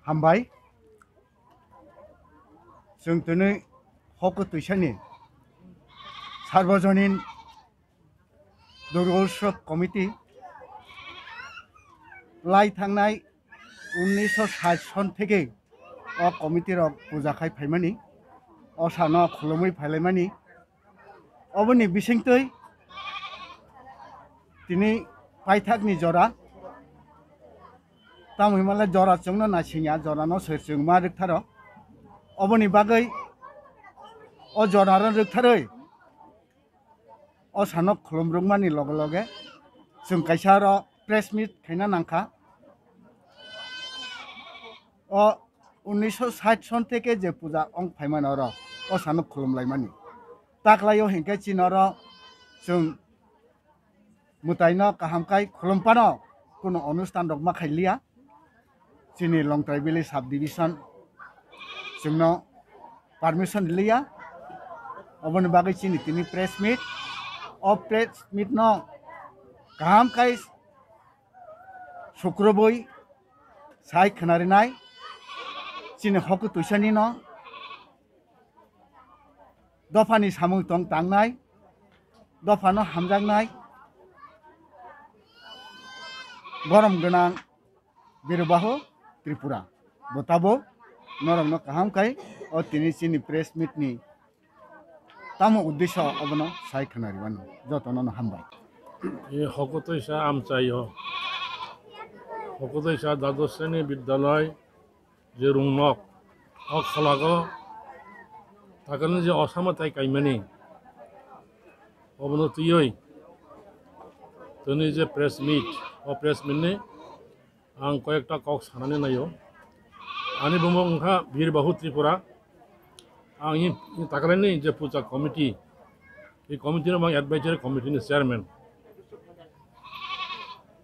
हामबाय जों दिनै हक तैसानि सार्वजनीन दुर्गोत्सव कमिटी लाई थांनाय 1960 सन থেকে कमिटिर पूजा खाय फायमानि सानो खुलुमै फायलायमानि अबनि बिसिंतै दिनै पाइथाकनि जरा तामहिमाला जरा जोंनो नासिङा जरानो सोरजों मा रोखथारो अबनि बागै जरानो रोखथारै सानो खुलुमब्रुंमानि लगे लगे जों कायसार प्रेस मिट खायना नांखा 1960 सन থেকে যে পূজা অং ফাইমানর সানো খুলুমলাইমানি তাকলাयो हेंखे चिनर जों मुतायनो काहामखाय खुलुमपानो कोनो अनुष्ठान रकमा खायलिया जोंनि लं ट्राइबेल साब डिविजन जोंनो पारमिशन लिया अबनि बागै चिनि तिनि प्रेस मिट न काहामखाय शुक्रबै साय खोनारिनाय चिनि हक तैसानि न दफानि सामुं दं तांनाय दफानो हामजांनाय गरम गोनां बिरबाहो त्रिपुरा बताबो नरमनो काहामखाय तिनि चिनि प्रेस मिटनि तामो उद्देश्य अबनो साय खोनारिबान जतनो हामबाय ये हक तैसा आमचायो हक तैसा द्वादश श्रेणी विद्यालय जे रुंनक खलागो ताकनो जे असामताय कायमानि अबनो तुयै तनि जे प्रेस मिटनि आं कयेकटा कक सानानै नायो आंनि बुंखा वीरबाहु त्रिपुरा आं ताकलायनि जे पूजा कमिटी ये कमिटिनि आं एडभाइजारि कमिटिनि चेयारमैन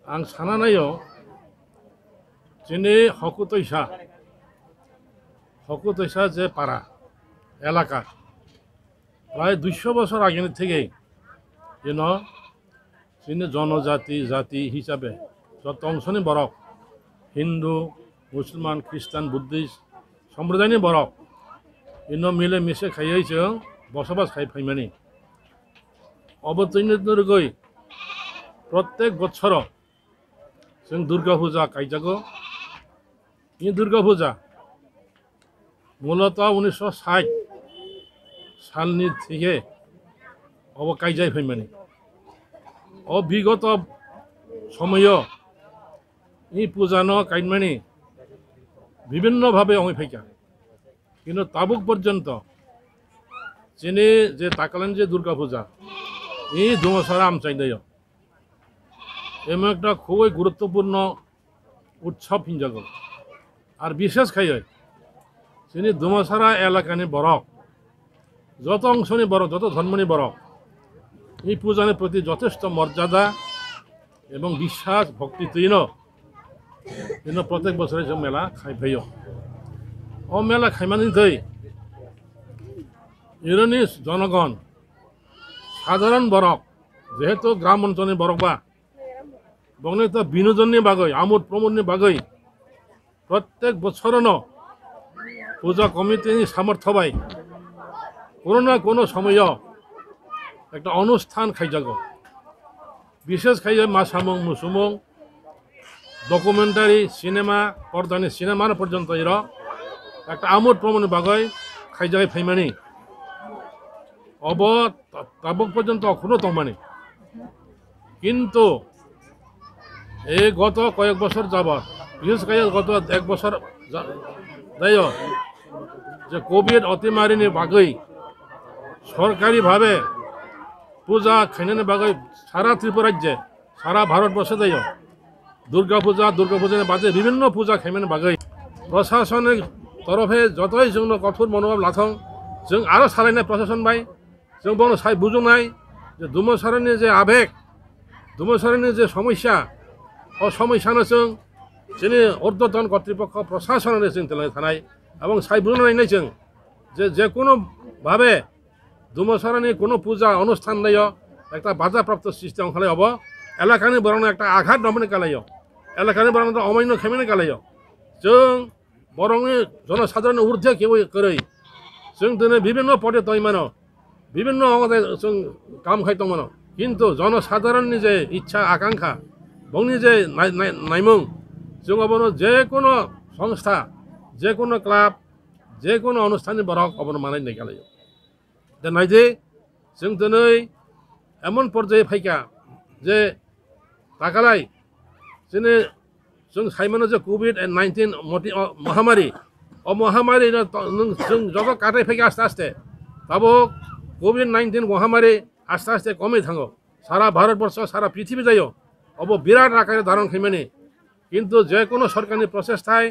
आं साना नायो दिनै हक तैसा जे पारा एलाका प्राय 200 বছর আগের থেকেই যেন চিনি জনজাতি জাতি হিসাবে যত অংশনি বরক হিন্দু মুসলমান খ্রিস্টান বুদ্ধিস্ট সম্প্রদায়नि বরক ইনো মিলে মিশে খাইयै जों বসবাস খাই ফাইমানি অবতীর্ণরগৈ প্রত্যেক বছর जों दुर्गा पूजा कायजागो ये दुर्गा पूजा मूलत 1960 सालनि থেকে कायजाय फैमानि विगत समय ये पूजानो कायमानि विभिन्न भावे अङै फैका किन्तु ताबुक पर्यन्त जिनि जे ताकालान जे दुर्गा पूजा ये दुमसारा आमचाइनाय एमन একটা খুবই গুরুত্বপূর্ণ উৎসব হিনজাগো আর বিশেষ খাইয়ে যিনি দুমাসারা এলাকানি বরক যত অংশনি বরক যত ধর্মনি বরক এই পূজানের প্রতি যথেষ্ট মর্যাদা এবং বিশ্বাস ভক্তি তৈন প্রত্যেক বছরে যে মেলা খাই ফাইয় মেলা খাইমানি দই ইরানি জনগণ সাধারণ বরক যেহেতু গ্রাম অঞ্চলের বরক বা बंगने तो विनोदन बागै आमोद प्रमोदनि बागै प्रत्येक बछरनो पूजा कमिटी सामर्थ्य बाय कोनो ना कोनो समय एक अनुष्ठान खाइजागो विशेष खाइए मासामुं मुसुमुं डकुमेंटारि सिनेमा पर्दानि सिनेमा पर्यन्त एक आमोद प्रमोदनि बागै खाइजागै फैमानि अब ताबुक पर्यन्त अखनो दंमानि किन्तु এই গত কয়েক বছর যাবত বিশেষ করে গত এক বছর দায় যে কোভিড অতিমারিনি বাগৈ সরকারিভাবে পূজা খাইনানি বাগৈ সারা ত্রিপুরা রাজ্যে সারা ভারতবর্ষে দায় দুর্গা পূজার বাদে বিভিন্ন পূজা খাইমানি বাগৈ প্রশাসনের তরফে যতই जों কঠোর মনোভাব লাথं जों आरो सालायनाय प्रशासन बाय जों बावनो साय बुजुनाय जे दुमसारानि जे आबेग दुमसारानि जे समस्या समस्यानो जों जोंनि ऊर्ध्वतन कर्तृपक्ष प्रशासननि जों थानाय এবং साय बुजुनाय जों जे कोनो भावे दुमसारानि कोनो पूजा अनुष्ठान दाय एक बाधाप्राप्त सृष्टि खालाय हब एलाकानि बरंनो एक आघात नबनि कालाय एलाकानि बरंनो अमान्य खालामनो कालाय जों বরং জনসাধারণের ঊর্ধ্বে কেউ করে जों दिनै বিভিন্ন পদে তৈমানো বিভিন্ন আমাদের जों কাম খাইতমানো কিন্তু জনসাধারণनि যে ইচ্ছা আকাঙ্ক্ষা বংনি যে নাইমুং जों অবনো যে কোনো সংস্থা যে কোনো ক্লাব যে কোনো অনুষ্ঠানে বরক অবনো মানাই নাইকালাই দেনাই যে जों दिनै এমন পর্যায়ে ফাইকা যে তাকালাই যেনে जों साइमानो जे कोविड-19 महामारी महामारी जों जब काटाय फैगा आस्ते आस्ते तब कोविड-19 महामारी आस्ते आस्ते कमै थाङो सारा भारतवर्ष सारा पृथ्वी जायो अब बिराट आकारे धारण खाइमाने किन्तु जे कोनो सरकारनि प्रचेष्टाय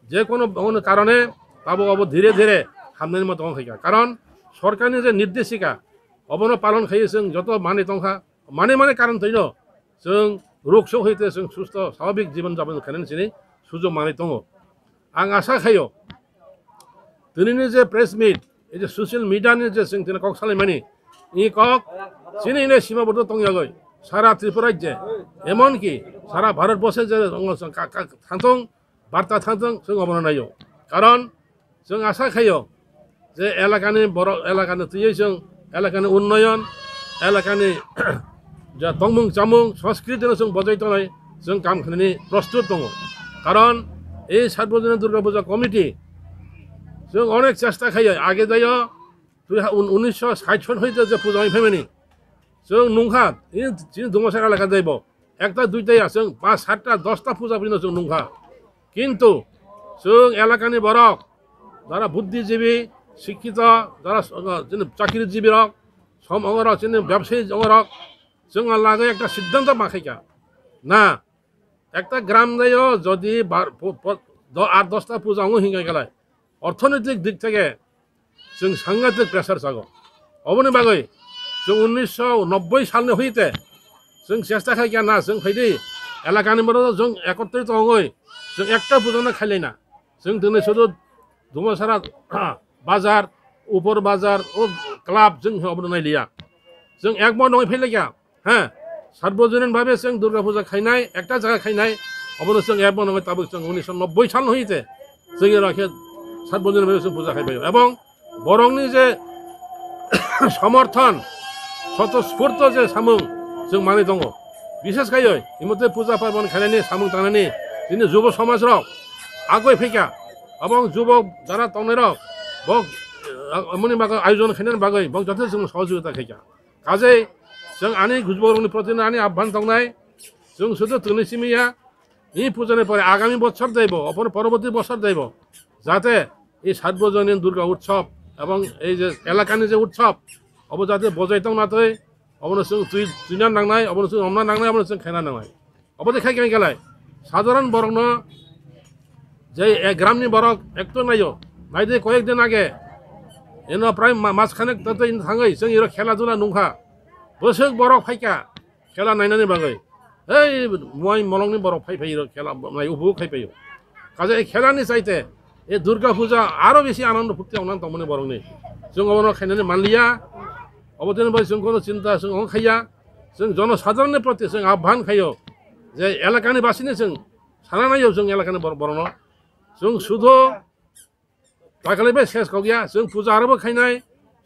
जे कोनो कारणे तब अब धीरे धीरे हामनायनि मत फैगा कारण सरकारनि जे निर्देशिका अबनो पालन खायो जों जत माने तंखा माने कारण थैनो जों रोगसौ हयते जों सुस्थ स्वाभाविक जीवन जापन खालामनायनि सुजुग माने दङ आं आसा खायो दिनैनि जे प्रेस मिट এই যে সোশ্যাল মিডিয়াनि যে जों दिनै कक सालायमानि इ कक दिनैनि सीमाबद्ध दंयागै सारा त्रिपुरा राज्ये एमनकि सारा भारतवर्षे जे थांथों बार्ता थांथों जों अबनो नायो कारण जों आसा खायो जे एलाकानि बर एलाकानि तुयै जों एलाकानि उन्नयन एलाकानि जा तंमुं जामुं संस्कृतिनो जों बजायतनाय जों काम खालामनायनि प्रस्तुत दङ कारण এই সার্বজনীন দুর্গা পূজা কমিটি जों अनेक चेष्टा खायो आगे जायो 1960 হইতে যে পূজা হইফাইমানি जों नुंखा जिन दमसार एलाका जाइब একটা দুইটাইয়া जों 5 7টা 10টা পূজা পর্যন্ত जों नुंखा কিন্তু जों এলাকানি বরক যারা বুদ্ধিজীবী শিক্ষিত যারা চাকরিজীবী রক সম অঙ্গরক ব্যবসায়ী অঙ্গরক जों লাগে একটা সিদ্ধান্ত মাখাইকা না একটা গ্রাম যাইও যদি 8-10টা পূজা অঙ্গ হিঙ্গাই গেলায় অর্থনৈতিক দিক থেকে जों সাংঘাতিক প্রেসার जागो अबनि बागै जों 1990 सालनि हईते जों चेष्टा खाइका ना जों फैदि एलाकानि बर जों एकत्रित अङै जों एकटा पूजानो खाइलायना जों दिनै शुधु धुमासारा बाजार ऊपर बाजार ओ क्लाब जों अबनो नायलिया जों एकमत नङै फैलायका हाँ सार्वजनीन भावे जों दुर्गा पूजा खाइनाय एकटा जायगा खाइनाय अबनो जों एकमत नङै ताबो जों 1990 साल हईते जोंनि राखे सार्वजनीन भावे जों पूजा खाइबाय এবং बरंनि जे समर्थन स्वतःस्फूर्त जे सामुं जों माने दङ विशेष खायै इमते पूजा पार्बण खाइनायनि सामुं तांनायनि जोंनि जुब समाज रक आगय फैका এবং যুবক যারা তংনাय रक बक अमनि बागै आयोजन खाइनायनि बागै बक जथे जों सहयोगिता खाइका काजै जों आनि गुजबरंनि प्रति आनि आह्वान दंनाय जों शुधु तुलसीमिया এই পূজনের পরে আগামী বছর যাইব অপর পরবর্তী বছর যাইব যাতে এই সার্বজনীন দুর্গা উৎসব এবং এই যে এলাকানি যে উৎসব অব যাতে বজাইতাম না তৈ অবনো जों তুইনা নাংনাय অবনো जों हमना नांनाय অবনো जों खायना नांनाय অব দেখাই কেন গেলায় সাধারণ বরং যে গ্রামনি বরক একটু নাইও নাইদে কয়েকদিন আগে এনো প্রায় মাসখানেক তাতে থাङै जों এর খেলাধুলা नुंखा बोसोर बरक फाइका खेला नायनानै बागै এই মই মলংনি বরক ফাইফাইरो খেলা নাই উপভোগ খাইফাইयो কাজে এই খেলানি চাইতে এই দুর্গা পূজা আরো বেশি আনন্দ ফুর্তি অনান তমনে বরংনি जों অবনো খাইনাनै মানলিয়া অবদিন বাই जों কোনো চিন্তা जों খাইয়া जों জনসাধারণनि प्रति जों आह्वान खायो যে এলাকাनि বাসিনি जों साना नायो जों एलाकानि बरन जों शुधु दाखालिबे शेष गैया जों पूजा आरोबो खाइनाय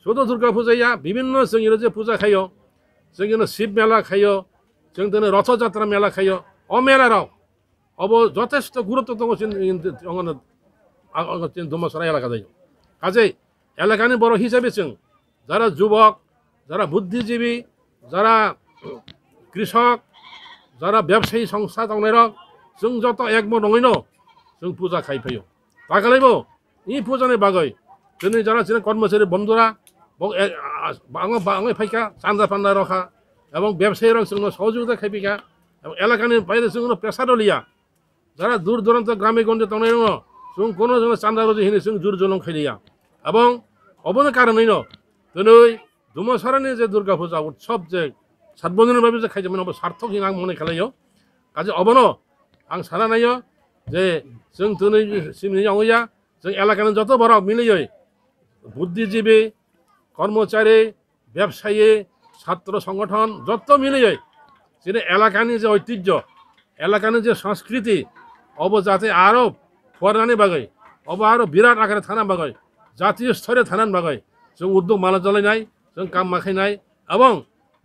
शुधु दुर्गा पूजाया विभिन्न जों जे पूजा खायो जों शिव मेला खायो जों दिनै रथ जात्रा मेला खायो अ मेलाराव अब যথেষ্ট গুরুত্ব दङ जों दमसारा एलाका जायो काजै एलाकानि बर हिसाबै जों যারা যুবক যারা বুদ্ধিজীবী যারা কৃষক যারা ব্যবসায়ী সংস্থা दंनाय रक जों जत एकमत नङैनो जों पूजा खाइफायो दाखालिबो इ पूजानि बागै दिनै যারা ছিলেন কর্মচারী বন্ধুরা বাঙাই ফাইকা চান্দা পান্দা রখা এবং ব্যবসায়ীরা जोंनो সহযোগিতা খাইপিকা এবং এলাকাनि বাইরে जोंनो প্রেসার লিয়া যারা দূর দূরান্ত গ্রামে গঞ্জে দंनाय दङ जों কোনো চান্দা রজি হিনি जों जुर जलम खाइलिया এবং অবনো কারণैनो दिनै दुमासारानि जे दुर्गा पूजा उत्सव जे सार्वजनीन भावे जे खाइजामोन अब सार्थक हिं आं मने खालायो काजे अबनो आं साना नायो जे जों दिनै सिमनि अङैया जों एलाकानि जत बरक मिलियै बुद्धिजीवी কর্মচারী ব্যবসায়ী ছাত্র সংগঠন যত মিলিयै যেনে এলাকানি যে ঐতিহ্য এলাকানি যে সংস্কৃতি অব যাতে আরো ফরানি বাগै अब आरो बिराट आकारे थाना बागै জাতীয় স্তরে থানান বাগै जों उद्योग माला जलायनाय जों काम माखायनाय এবং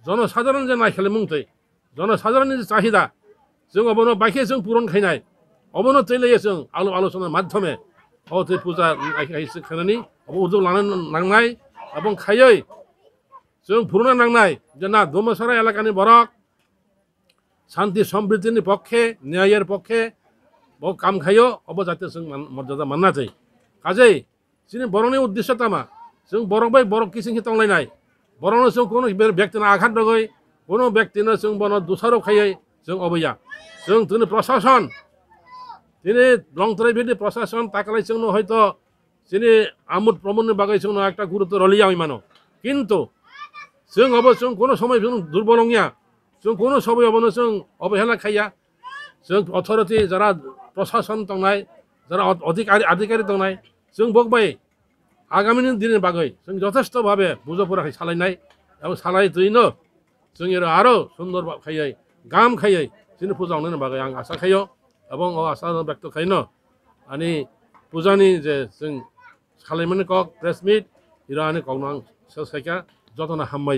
জনসাধারণ যে নাইখেলে मुंथै জনসাধারণের যে চাহিদা जों अबनो बाइखे जों पूरण खायनाय अबनो तैलायो जों आलोचनार माध्यमे अबो पूजा खायनायनि अबो उद्योग लानो नांनाय এবং खायै जों पुरना नांनाय जे ना दमसरा एलाकानि बरक शान्ति समृद्धिनि पक्षे न्यायेर पक्षे बहु काम खायो अब जाते जों मर्यादा मानना जाय काजै जोंनि बर'नि उद्देश्य तामा जों बरक बाय बरक किसिं हितांलायनाय बर'नो जों कोनो व्यक्तिनो आघात नगै कोनो व्यक्तिनो जों बनो दुसारो खायै जों अबैया जों दिनै प्रशासन दिनै लंथराय बिदि प्रशासन ताकलाय जोंनो हयতো दिनै आमुद प्रमोदनि बागै जोंनो একটা गुरुत्व रलिया मानो কিন্তু जों अब जों कोनो समय जों दुर्बल नङिया जों कोनो समय अबनो जों अबहेला खाया जों अथॉरिटी যারা प्रशासन दंनाय যারা अधिकारी दंनाय जों बगबाय आगामी दिननि बागै जों যথেষ্টভাবে बुझापराखै सालायनाय এবং सालायदैनो जों आरो सुंदर खायै गाहाम खायै जोंनि पूजा होनायनि बागै आं आसा खायो এবং आसा व्यक्त खायनो आनि पूजानि जे जों खालायमानि कक प्रेस मिट इरानि कौनां सेलसाइका जतना हामबाय